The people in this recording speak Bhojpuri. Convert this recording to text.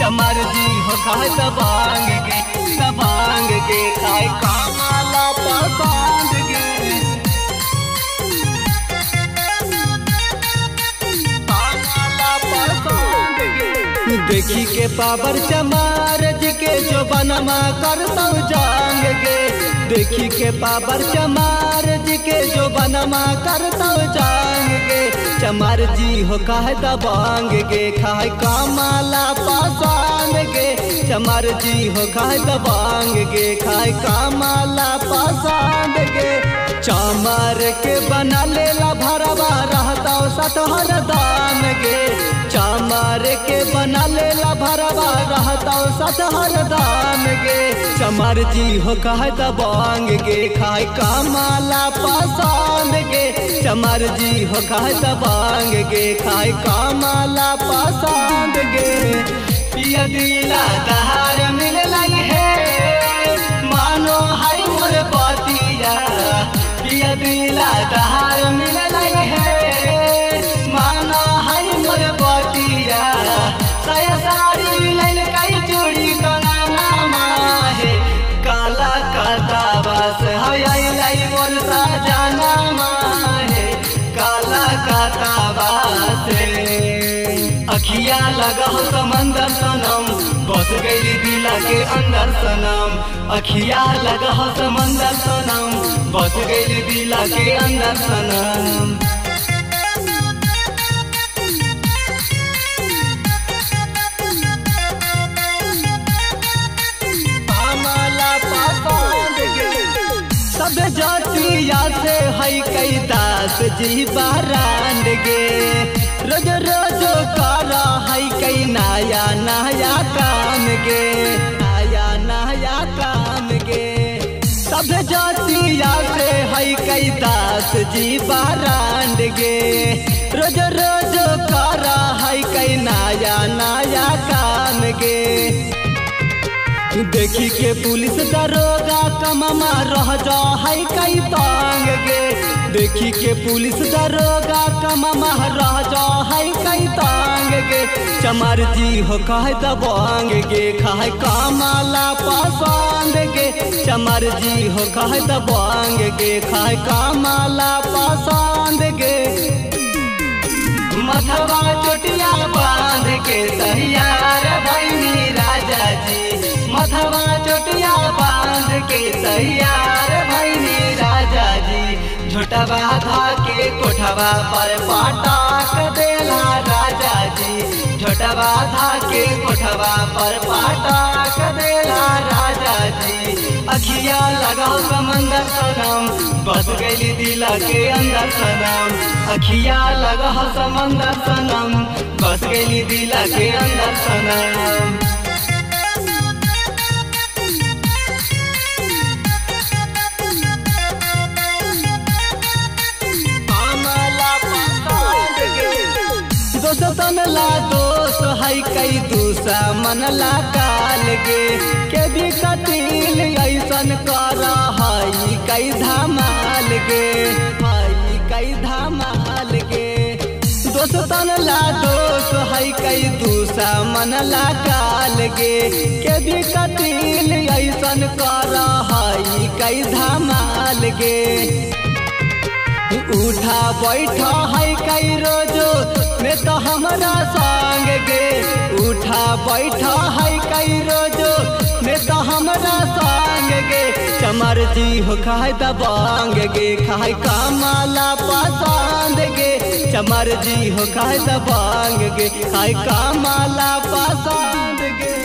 चमर जी हो खाए दबांग के खाए कामाला पसंद के देखी के पावर चमार जी के जो बनमा करता जांग गे देखी के पावर चमार जी के जो बनमा करता जांग गे चमार जी हो खाए दबांग गे खाए कामाला पसंद गे चमार जी हो खाए दबांग गे खाए कामाला पसंद गे चमार के बना लेला भरवा रहता सतहर दाम गे चमार के बना लेला भरवा रहता सतहर दाम गे चमार जी हो खाए दबांग गे खाए कामाला पसंद गे चमार जी हो खाए दबांग गे खाए कामाला पसंद गे पिया दिला दहार मिल लगी है मानो हाय मोर बतिया पिया दिला दहार मिल लगी है मानो हाय मोर बतिया साया साड़ी लैल कई चूड़ी कनाना है काला काता बस हाय लाई मोर साजना है काला काता बस अखिया लगा हो समंदर सनम बस गई दिला के अंदर सनम अखिया लगा हो समंदर सनम बस गई दिला के अंदर सनम सब जातिया से है कई दास जी बारांड गे रोज रोज करा है कई नया नया काम गे नया काम गे सब जातिया से है कई दास जी बारांड गे रोज रोज करा है कई नया नया काम गे देखी के पुलिस दरोगा कममा रह जा है कई तांग गे देखी के पुलिस दरोगा कममा रह जा है कई तांग गे चमार जी हो खाए दबांग गे खाए कामाला पसंद गे चमार जी हो खाए दबांग गे खाए कामाला पसंद गे मथवा चोटिया बांध के तैयार भैनी राजा जी मथवा चोटिया बांध के तैयार भैनी राजा जी झोटवा धा के कोठवा पर पाटाक देला राजा जी झोटवा धा के कोठवा पर पाटाक देला राजा जी अखिया लगाओ समंदर सनम बस गई दिला के अंदर सनम अखिया लगाओ समंदर सनम बस गई दिला के अंदर सनम तनला दोस्त है कई दूसरा मनला काल गे के भी कतिल ऐसन करा है कई धमाल गे कई धमाल गे दोस्त तनला दोस्त है कई दूसरा मनला काल गे के भी कतिल ऐसन करा है कई धमाल गे उठा बैठा है कई रोजो में तो हमारा संग गे उठा बैठा है कई रोजो में तो हमारा संग गे चमार जी हो खाए दबांग गे खाए कामाला पसंद गे चमार जी हो खाए दबांग गे खाए कामाला पसंद गे।